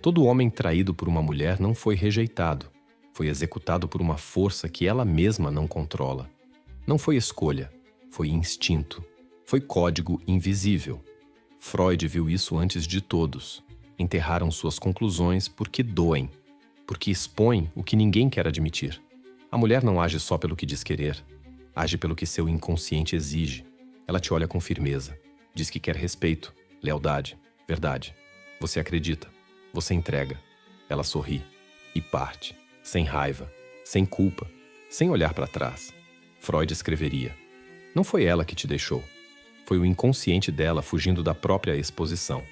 Todo homem traído por uma mulher não foi rejeitado. Foi executado por uma força que ela mesma não controla. Não foi escolha, foi instinto. Foi código invisível. Freud viu isso antes de todos. Enterraram suas conclusões porque doem, porque expõem o que ninguém quer admitir. A mulher não age só pelo que diz querer, age pelo que seu inconsciente exige. Ela te olha com firmeza, diz que quer respeito, lealdade, verdade. Você acredita, você entrega. Ela sorri e parte, sem raiva, sem culpa, sem olhar para trás. Freud escreveria: não foi ela que te deixou. Foi o inconsciente dela fugindo da própria exposição.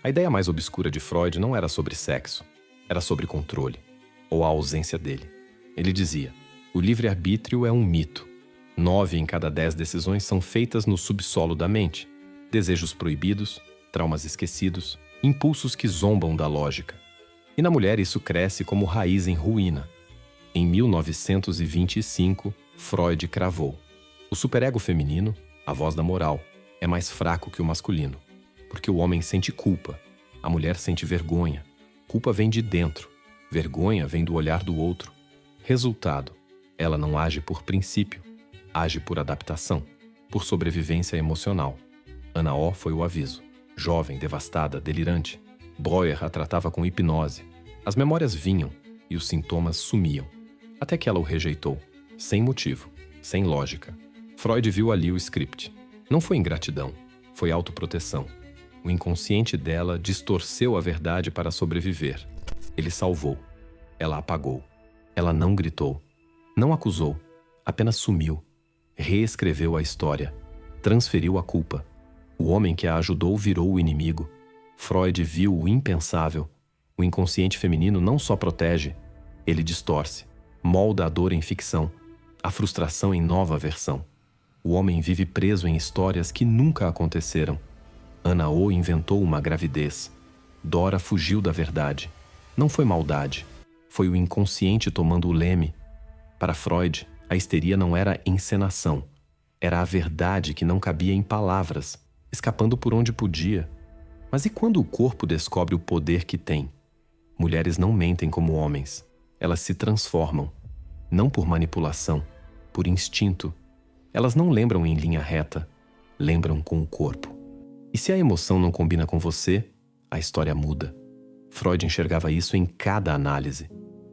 A ideia mais obscura de Freud não era sobre sexo, era sobre controle, ou a ausência dele. Ele dizia: o livre-arbítrio é um mito. 9 em cada 10 decisões são feitas no subsolo da mente. Desejos proibidos, traumas esquecidos, impulsos que zombam da lógica. E na mulher isso cresce como raiz em ruína. Em 1925, Freud cravou: o superego feminino, a voz da moral, é mais fraco que o masculino. Porque o homem sente culpa, a mulher sente vergonha. Culpa vem de dentro, vergonha vem do olhar do outro. Resultado: ela não age por princípio, age por adaptação, por sobrevivência emocional. Ana O foi o aviso. Jovem, devastada, delirante. Breuer a tratava com hipnose. As memórias vinham e os sintomas sumiam. Até que ela o rejeitou, sem motivo, sem lógica. Freud viu ali o script. Não foi ingratidão, foi autoproteção. O inconsciente dela distorceu a verdade para sobreviver. Ele salvou. Ela apagou. Ela não gritou. Não acusou. Apenas sumiu. Reescreveu a história. Transferiu a culpa. O homem que a ajudou virou o inimigo. Freud viu o impensável. O inconsciente feminino não só protege, ele distorce. Molda a dor em ficção. A frustração em nova versão. O homem vive preso em histórias que nunca aconteceram. Ana O inventou uma gravidez. Dora fugiu da verdade. Não foi maldade. Foi o inconsciente tomando o leme. Para Freud, a histeria não era encenação. Era a verdade que não cabia em palavras, escapando por onde podia. Mas e quando o corpo descobre o poder que tem? Mulheres não mentem como homens. Elas se transformam. Não por manipulação, por instinto. Elas não lembram em linha reta, lembram com o corpo. E se a emoção não combina com você, a história muda. Freud enxergava isso em cada análise.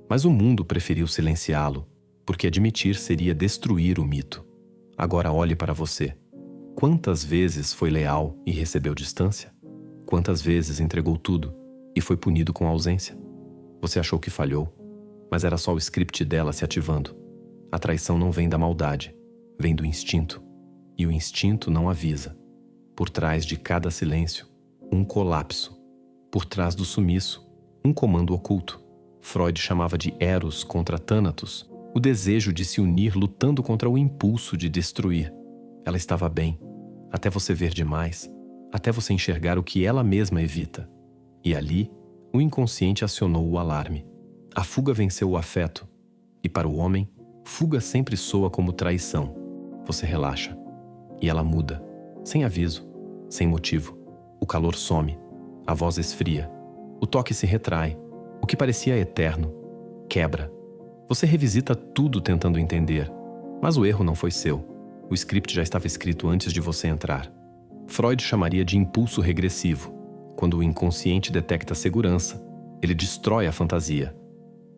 Mas o mundo preferiu silenciá-lo, porque admitir seria destruir o mito. Agora olhe para você. Quantas vezes foi leal e recebeu distância? Quantas vezes entregou tudo e foi punido com ausência? Você achou que falhou, mas era só o script dela se ativando. A traição não vem da maldade, vem do instinto. E o instinto não avisa. Por trás de cada silêncio, um colapso. Por trás do sumiço, um comando oculto. Freud chamava de Eros contra Thanatos, o desejo de se unir lutando contra o impulso de destruir. Ela estava bem, até você ver demais, até você enxergar o que ela mesma evita. E ali, o inconsciente acionou o alarme. A fuga venceu o afeto. E para o homem, fuga sempre soa como traição. Você relaxa. E ela muda. Sem aviso, sem motivo. O calor some. A voz esfria. O toque se retrai. O que parecia eterno quebra. Você revisita tudo tentando entender. Mas o erro não foi seu. O script já estava escrito antes de você entrar. Freud chamaria de impulso regressivo. Quando o inconsciente detecta segurança, ele destrói a fantasia.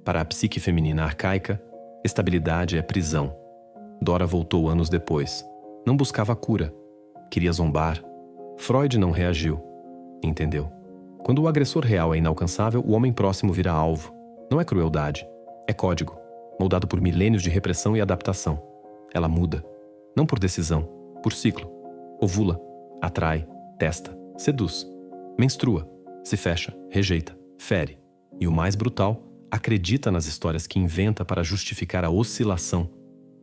Para a psique feminina arcaica, estabilidade é prisão. Dora voltou anos depois. Não buscava a cura. Queria zombar. Freud não reagiu. Entendeu? Quando o agressor real é inalcançável, o homem próximo vira alvo. Não é crueldade. É código, moldado por milênios de repressão e adaptação. Ela muda. Não por decisão, por ciclo. Ovula, atrai, testa, seduz. Menstrua, se fecha, rejeita, fere. E o mais brutal, acredita nas histórias que inventa para justificar a oscilação.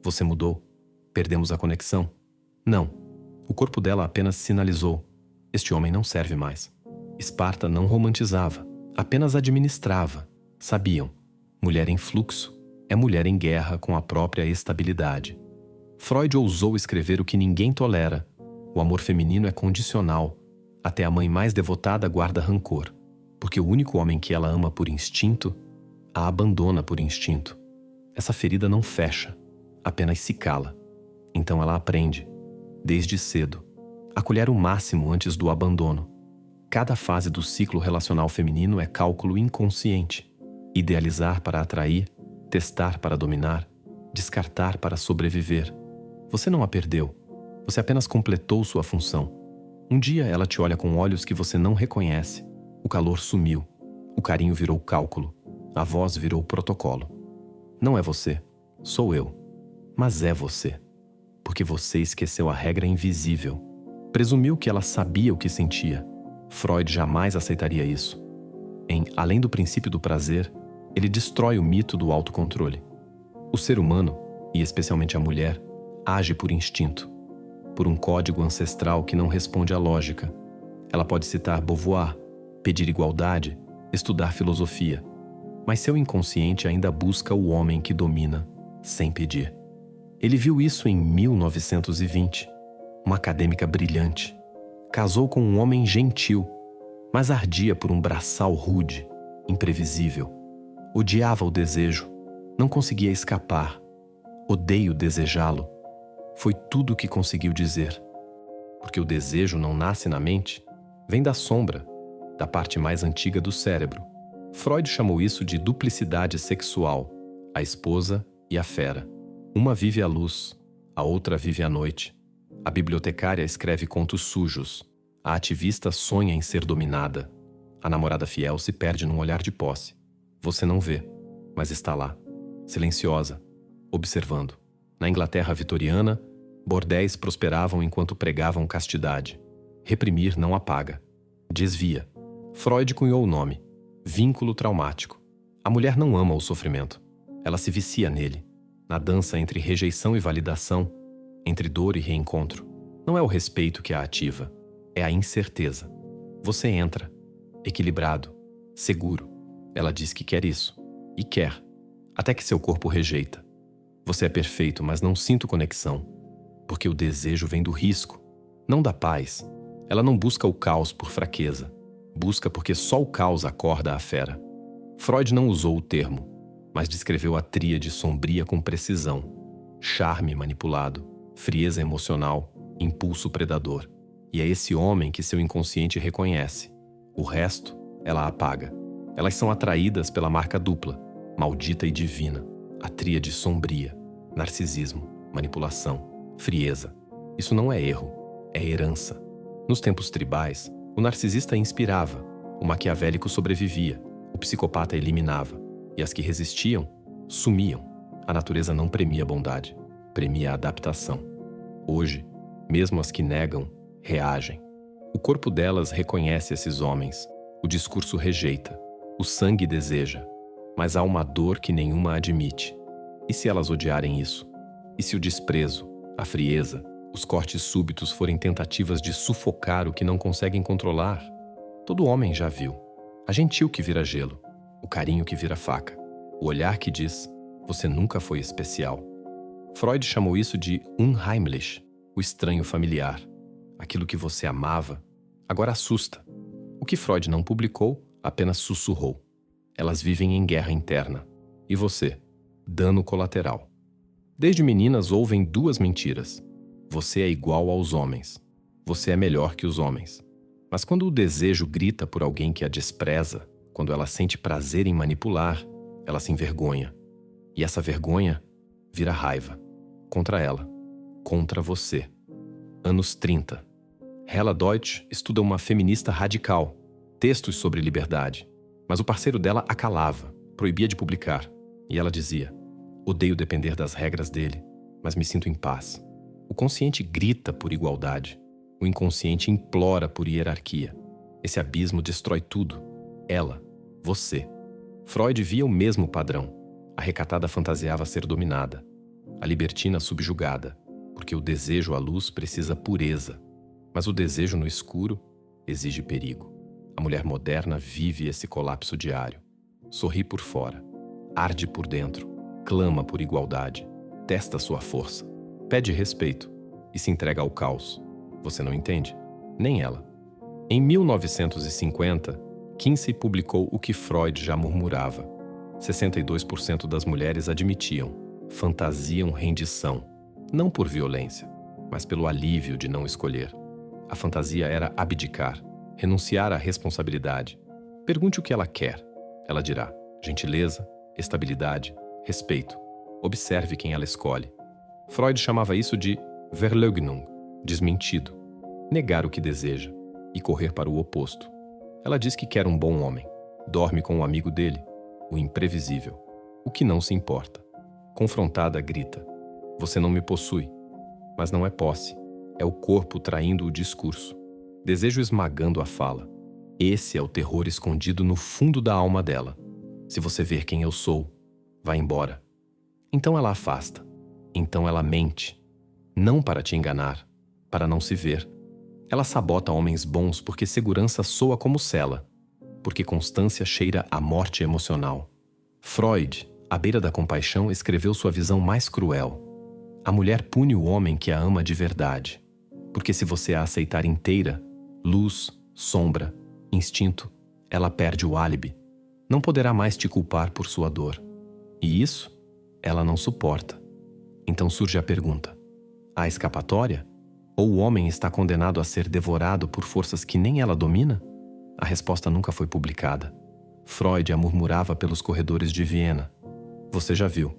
Você mudou? Perdemos a conexão? Não. O corpo dela apenas sinalizou. Este homem não serve mais. Esparta não romantizava, apenas administrava. Sabiam. Mulher em fluxo é mulher em guerra com a própria estabilidade. Freud ousou escrever o que ninguém tolera. O amor feminino é condicional. Até a mãe mais devotada guarda rancor. Porque o único homem que ela ama por instinto, a abandona por instinto. Essa ferida não fecha, apenas se cala. Então ela aprende, desde cedo, a colher o máximo antes do abandono. Cada fase do ciclo relacional feminino é cálculo inconsciente. Idealizar para atrair, testar para dominar, descartar para sobreviver. Você não a perdeu. Você apenas completou sua função. Um dia ela te olha com olhos que você não reconhece. O calor sumiu. O carinho virou cálculo. A voz virou protocolo. Não é você. Sou eu. Mas é você. Porque você esqueceu a regra invisível. Presumiu que ela sabia o que sentia. Freud jamais aceitaria isso. Em Além do Princípio do Prazer, ele destrói o mito do autocontrole. O ser humano, e especialmente a mulher, age por instinto, por um código ancestral que não responde à lógica. Ela pode citar Beauvoir, pedir igualdade, estudar filosofia, mas seu inconsciente ainda busca o homem que domina, sem pedir. Ele viu isso em 1920, uma acadêmica brilhante. Casou com um homem gentil, mas ardia por um braçal rude, imprevisível. Odiava o desejo, não conseguia escapar. Odeio desejá-lo. Foi tudo o que conseguiu dizer. Porque o desejo não nasce na mente, vem da sombra, da parte mais antiga do cérebro. Freud chamou isso de duplicidade sexual, a esposa e a fera. Uma vive à luz, a outra vive à noite. A bibliotecária escreve contos sujos. A ativista sonha em ser dominada. A namorada fiel se perde num olhar de posse. Você não vê, mas está lá, silenciosa, observando. Na Inglaterra vitoriana, bordéis prosperavam enquanto pregavam castidade. Reprimir não apaga. Desvia. Freud cunhou o nome. Vínculo traumático. A mulher não ama o sofrimento. Ela se vicia nele. Na dança entre rejeição e validação, entre dor e reencontro. Não é o respeito que a ativa. É a incerteza. Você entra, equilibrado, seguro. Ela diz que quer isso. E quer. Até que seu corpo rejeita. Você é perfeito, mas não sinto conexão. Porque o desejo vem do risco, não da paz. Ela não busca o caos por fraqueza. Busca porque só o caos acorda a fera. Freud não usou o termo, mas descreveu a tríade sombria com precisão. Charme manipulado, frieza emocional, impulso predador. E é esse homem que seu inconsciente reconhece. O resto, ela apaga. Elas são atraídas pela marca dupla, maldita e divina. A tríade sombria, narcisismo, manipulação, frieza. Isso não é erro, é herança. Nos tempos tribais, o narcisista inspirava, o maquiavélico sobrevivia, o psicopata eliminava, e as que resistiam, sumiam. A natureza não premia a bondade, premia a adaptação. Hoje, mesmo as que negam, reagem. O corpo delas reconhece esses homens, o discurso rejeita, o sangue deseja, mas há uma dor que nenhuma admite. E se elas odiarem isso? E se o desprezo, a frieza, os cortes súbitos forem tentativas de sufocar o que não conseguem controlar? Todo homem já viu. A gentil que vira gelo, o carinho que vira faca, o olhar que diz, você nunca foi especial. Freud chamou isso de unheimlich, o estranho familiar. Aquilo que você amava, agora assusta. O que Freud não publicou, apenas sussurrou. Elas vivem em guerra interna. E você? Dano colateral. Desde meninas ouvem duas mentiras. Você é igual aos homens. Você é melhor que os homens. Mas quando o desejo grita por alguém que a despreza, quando ela sente prazer em manipular, ela se envergonha. E essa vergonha vira raiva. Contra ela. Contra você. Anos 30. Hella Deutsch estuda uma feminista radical. Textos sobre liberdade. Mas o parceiro dela a calava, proibia de publicar. E ela dizia, odeio depender das regras dele, mas me sinto em paz. O consciente grita por igualdade. O inconsciente implora por hierarquia. Esse abismo destrói tudo. Ela, você. Freud via o mesmo padrão. A recatada fantasiava ser dominada. A libertina subjugada. Porque o desejo à luz precisa pureza. Mas o desejo no escuro exige perigo. A mulher moderna vive esse colapso diário. Sorri por fora. Arde por dentro. Clama por igualdade. Testa sua força. Pede respeito. E se entrega ao caos. Você não entende? Nem ela. Em 1950, Kinsey publicou o que Freud já murmurava. 62% das mulheres admitiam, fantasiam rendição, não por violência, mas pelo alívio de não escolher. A fantasia era abdicar, renunciar à responsabilidade. Pergunte o que ela quer. Ela dirá: gentileza, estabilidade, respeito. Observe quem ela escolhe. Freud chamava isso de Verleugnung, desmentido, negar o que deseja e correr para o oposto. Ela diz que quer um bom homem, dorme com um amigo dele, o imprevisível, o que não se importa. Confrontada, grita: você não me possui. Mas não é posse, é o corpo traindo o discurso, desejo esmagando a fala. Esse é o terror escondido no fundo da alma dela. Se você ver quem eu sou, vá embora. Então ela afasta, então ela mente, não para te enganar, para não se ver. Ela sabota homens bons porque segurança soa como cela, porque constância cheira a morte emocional. Freud, à beira da compaixão, escreveu sua visão mais cruel. A mulher pune o homem que a ama de verdade, porque se você a aceitar inteira, luz, sombra, instinto, ela perde o álibi. Não poderá mais te culpar por sua dor. E isso, ela não suporta. Então surge a pergunta: há escapatória? Ou o homem está condenado a ser devorado por forças que nem ela domina? A resposta nunca foi publicada. Freud a murmurava pelos corredores de Viena. Você já viu.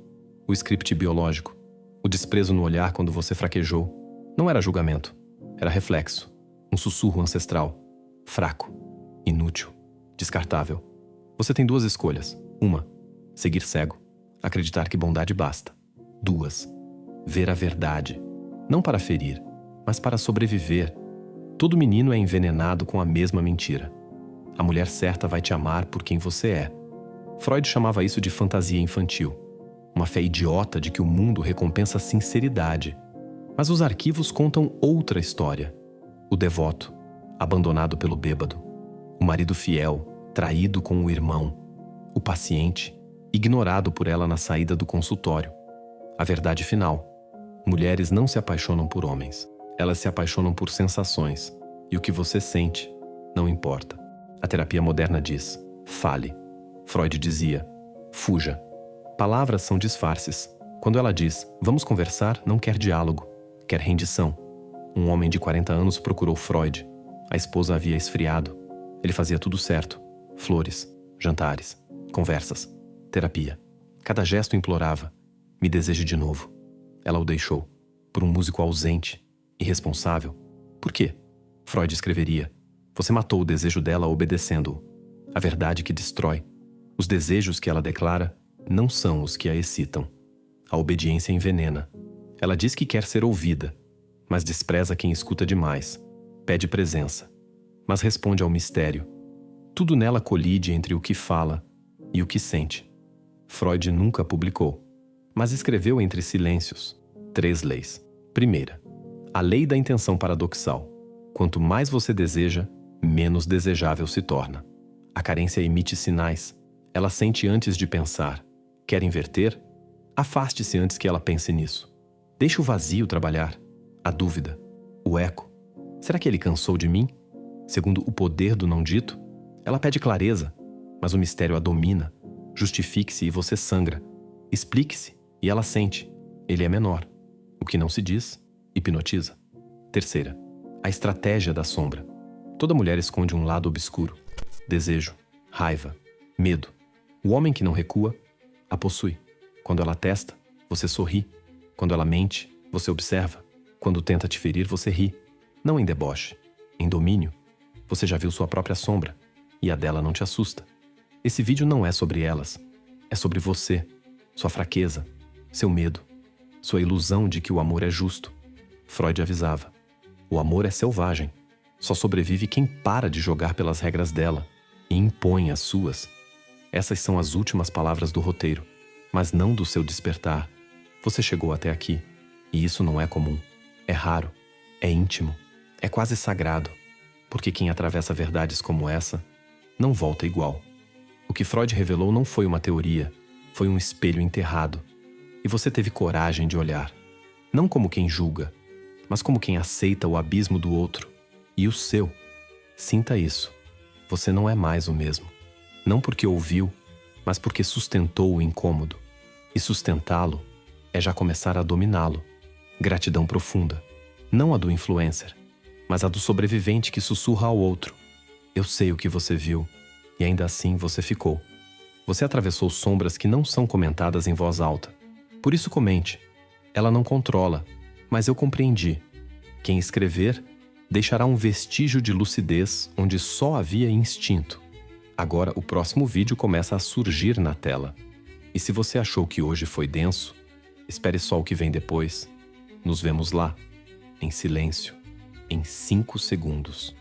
O script biológico. O desprezo no olhar quando você fraquejou. Não era julgamento. Era reflexo. Um sussurro ancestral. Fraco. Inútil. Descartável. Você tem duas escolhas. Uma, seguir cego. Acreditar que bondade basta. Duas, ver a verdade. Não para ferir, mas para sobreviver. Todo menino é envenenado com a mesma mentira. A mulher certa vai te amar por quem você é. Freud chamava isso de fantasia infantil. Uma fé idiota de que o mundo recompensa sinceridade. Mas os arquivos contam outra história. O devoto, abandonado pelo bêbado. O marido fiel, traído com o irmão. O paciente, ignorado por ela na saída do consultório. A verdade final: mulheres não se apaixonam por homens. Elas se apaixonam por sensações. E o que você sente não importa. A terapia moderna diz: fale. Freud dizia: fuja. Palavras são disfarces. Quando ela diz: vamos conversar, não quer diálogo, quer rendição. Um homem de 40 anos procurou Freud. A esposa havia esfriado. Ele fazia tudo certo. Flores, jantares, conversas, terapia. Cada gesto implorava: me deseje de novo. Ela o deixou. Por um músico ausente, irresponsável. Por quê? Freud escreveria: você matou o desejo dela obedecendo-o. A verdade que destrói. Os desejos que ela declara não são os que a excitam. A obediência envenena. Ela diz que quer ser ouvida, mas despreza quem escuta demais. Pede presença, mas responde ao mistério. Tudo nela colide entre o que fala e o que sente. Freud nunca publicou, mas escreveu entre silêncios 3 leis. Primeira, a lei da intenção paradoxal. Quanto mais você deseja, menos desejável se torna. A carência emite sinais. Ela sente antes de pensar. Quer inverter? Afaste-se antes que ela pense nisso. Deixe o vazio trabalhar. A dúvida. O eco. Será que ele cansou de mim? Segundo o poder do não dito, ela pede clareza, mas o mistério a domina. Justifique-se e você sangra. Explique-se e ela sente. Ele é menor. O que não se diz, hipnotiza. Terceira, a estratégia da sombra. Toda mulher esconde um lado obscuro. Desejo, raiva, medo. O homem que não recua, a possui. Quando ela testa, você sorri. Quando ela mente, você observa. Quando tenta te ferir, você ri. Não em deboche, em domínio. Você já viu sua própria sombra, e a dela não te assusta. Esse vídeo não é sobre elas. É sobre você, sua fraqueza, seu medo, sua ilusão de que o amor é justo. Freud avisava: o amor é selvagem. Só sobrevive quem para de jogar pelas regras dela e impõe as suas. Essas são as últimas palavras do roteiro, mas não do seu despertar. Você chegou até aqui, e isso não é comum. É raro, é íntimo, é quase sagrado, porque quem atravessa verdades como essa não volta igual. O que Freud revelou não foi uma teoria, foi um espelho enterrado. E você teve coragem de olhar, não como quem julga, mas como quem aceita o abismo do outro e o seu. Sinta isso. Você não é mais o mesmo. Não porque ouviu, mas porque sustentou o incômodo. E sustentá-lo é já começar a dominá-lo. Gratidão profunda. Não a do influencer, mas a do sobrevivente que sussurra ao outro. Eu sei o que você viu, e ainda assim você ficou. Você atravessou sombras que não são comentadas em voz alta. Por isso comente. Ela não controla, mas eu compreendi. Quem escrever deixará um vestígio de lucidez onde só havia instinto. Agora o próximo vídeo começa a surgir na tela. E se você achou que hoje foi denso, espere só o que vem depois. Nos vemos lá, em silêncio, em 5 segundos.